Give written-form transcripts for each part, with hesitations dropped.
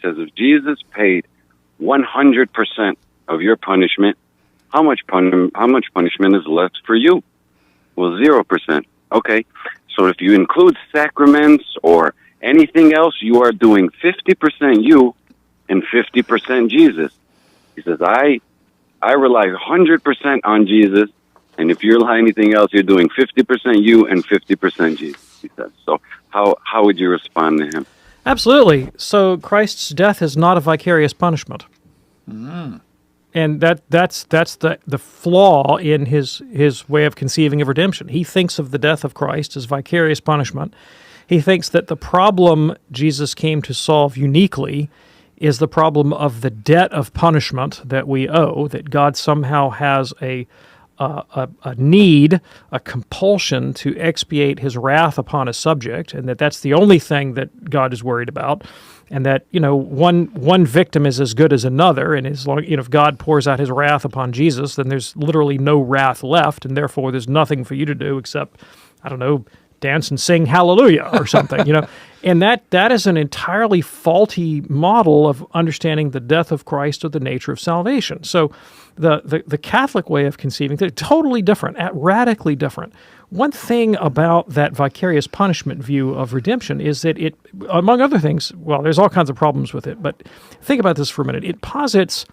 says, if Jesus paid 100% of your punishment, how much punishment is left for you? Well, 0%. Okay, so if you include sacraments or anything else, you are doing 50% you and 50% Jesus. He says, I rely 100% on Jesus, and if you rely anything else, you're doing 50% you and 50% Jesus, he says. So how would you respond to him? Absolutely. So Christ's death is not a vicarious punishment. Mm. And that's the flaw in his way of conceiving of redemption. He thinks of the death of Christ as vicarious punishment. He thinks that the problem Jesus came to solve uniquely is the problem of the debt of punishment that we owe, that God somehow has a need, a compulsion to expiate his wrath upon a subject, and that's the only thing that God is worried about, and that, one victim is as good as another, and as long, if God pours out his wrath upon Jesus, then there's literally no wrath left, and therefore there's nothing for you to do except, dance and sing hallelujah or something, And that is an entirely faulty model of understanding the death of Christ or the nature of salvation. So the Catholic way of conceiving they're totally different, radically different. One thing about that vicarious punishment view of redemption is that it, among other things, well, there's all kinds of problems with it, but think about this for a minute. It posits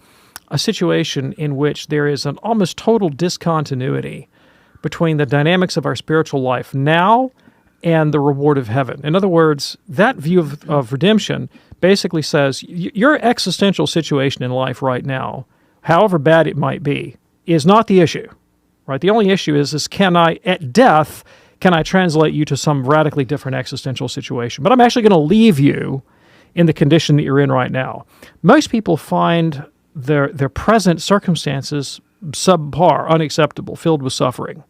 a situation in which there is an almost total discontinuity between the dynamics of our spiritual life now and the reward of heaven. In other words, that view of redemption basically says your existential situation in life right now, however bad it might be, is not the issue, right? The only issue is at death, can I translate you to some radically different existential situation? But I'm actually going to leave you in the condition that you're in right now. Most people find their present circumstances subpar, unacceptable, filled with suffering.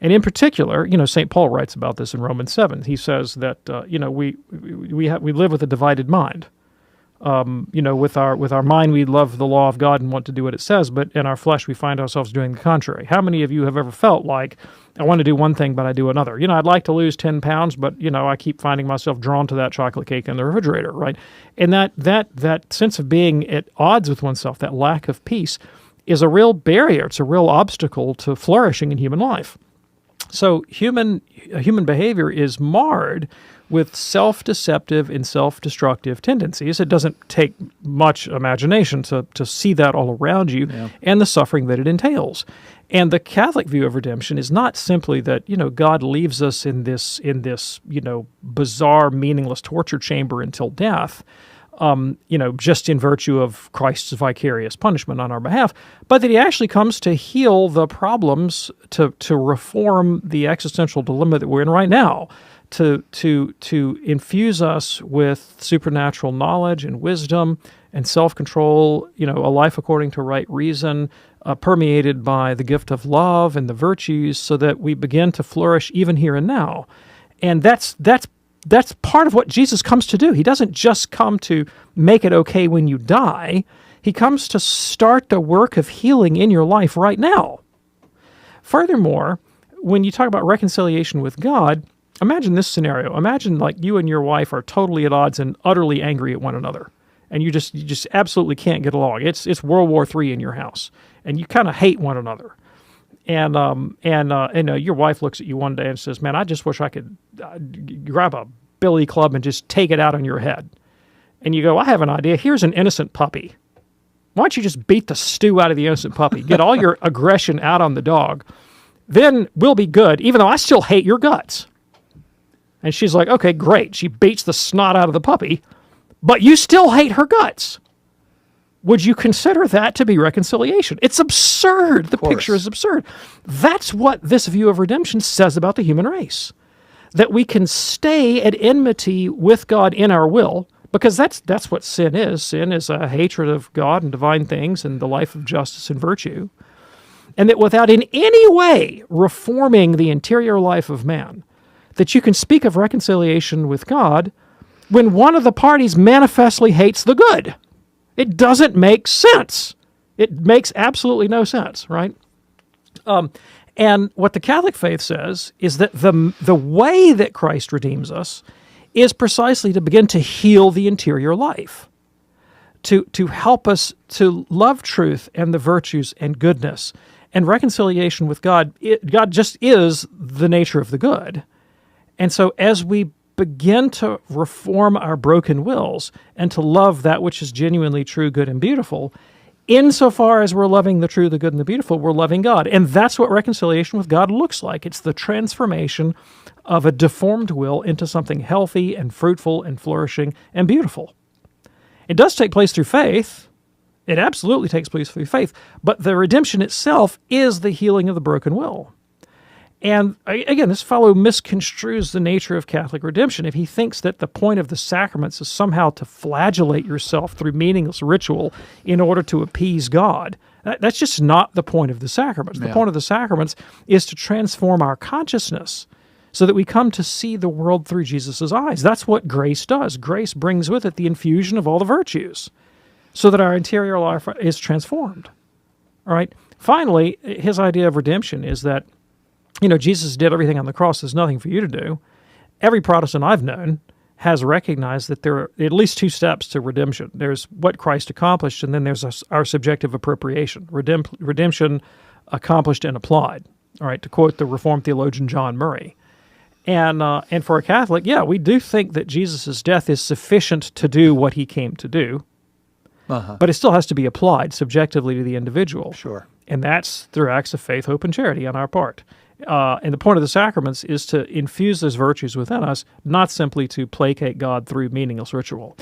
And in particular, St. Paul writes about this in Romans 7. He says that, we live with a divided mind. With our mind we love the law of God and want to do what it says, but in our flesh we find ourselves doing the contrary. How many of you have ever felt like, I want to do one thing, but I do another? I'd like to lose 10 pounds, but, I keep finding myself drawn to that chocolate cake in the refrigerator, right? And that sense of being at odds with oneself, that lack of peace, is a real barrier. It's a real obstacle to flourishing in human life. So human behavior is marred with self-deceptive and self-destructive tendencies. It doesn't take much imagination to see that all around you, and the suffering that it entails. And the Catholic view of redemption is not simply that, God leaves us in this bizarre, meaningless torture chamber until death, just in virtue of Christ's vicarious punishment on our behalf, but that he actually comes to heal the problems, to reform the existential dilemma that we're in right now, to infuse us with supernatural knowledge and wisdom and self-control, a life according to right reason, permeated by the gift of love and the virtues, so that we begin to flourish even here and now. And that's part of what Jesus comes to do. He doesn't just come to make it okay when you die. He comes to start the work of healing in your life right now. Furthermore, when you talk about reconciliation with God, imagine this scenario. Imagine like you and your wife are totally at odds and utterly angry at one another, and you just absolutely can't get along. It's World War III in your house, and you kind of hate one another. And your wife looks at you one day and says, "Man, I just wish I could grab a billy club and just take it out on your head." And you go, "I have an idea. Here's an innocent puppy. Why don't you just beat the stew out of the innocent puppy? Get all your aggression out on the dog. Then we'll be good, even though I still hate your guts." And she's like, "Okay, great." She beats the snot out of the puppy, but you still hate her guts. Would you consider that to be reconciliation? It's absurd. The picture is absurd. That's what this view of redemption says about the human race. That we can stay at enmity with God in our will, because that's what sin is. Sin is a hatred of God and divine things and the life of justice and virtue. And that without in any way reforming the interior life of man, that you can speak of reconciliation with God when one of the parties manifestly hates the good. It doesn't make sense. It makes absolutely no sense, right? And what the Catholic faith says is that the way that Christ redeems us is precisely to begin to heal the interior life. to help us to love truth and the virtues and goodness. And reconciliation with God, God just is the nature of the good. And so as we begin to reform our broken wills and to love that which is genuinely true, good, and beautiful, insofar as we're loving the true, the good, and the beautiful, we're loving God. And that's what reconciliation with God looks like. It's the transformation of a deformed will into something healthy and fruitful and flourishing and beautiful. It does take place through faith. It absolutely takes place through faith. But the redemption itself is the healing of the broken will. And again, this fellow misconstrues the nature of Catholic redemption. If he thinks that the point of the sacraments is somehow to flagellate yourself through meaningless ritual in order to appease God, that's just not the point of the sacraments. The point of the sacraments is to transform our consciousness so that we come to see the world through Jesus' eyes. That's what grace does. Grace brings with it the infusion of all the virtues so that our interior life is transformed. All right. Finally, his idea of redemption is that, Jesus did everything on the cross. There's nothing for you to do. Every Protestant I've known has recognized that there are at least two steps to redemption. There's what Christ accomplished, and then there's our subjective appropriation, redemption accomplished and applied. All right, to quote the Reformed theologian John Murray. And for a Catholic, we do think that Jesus' death is sufficient to do what he came to do, but it still has to be applied subjectively to the individual. Sure. And that's through acts of faith, hope, and charity on our part. And the point of the sacraments is to infuse those virtues within us, not simply to placate God through meaningless ritual.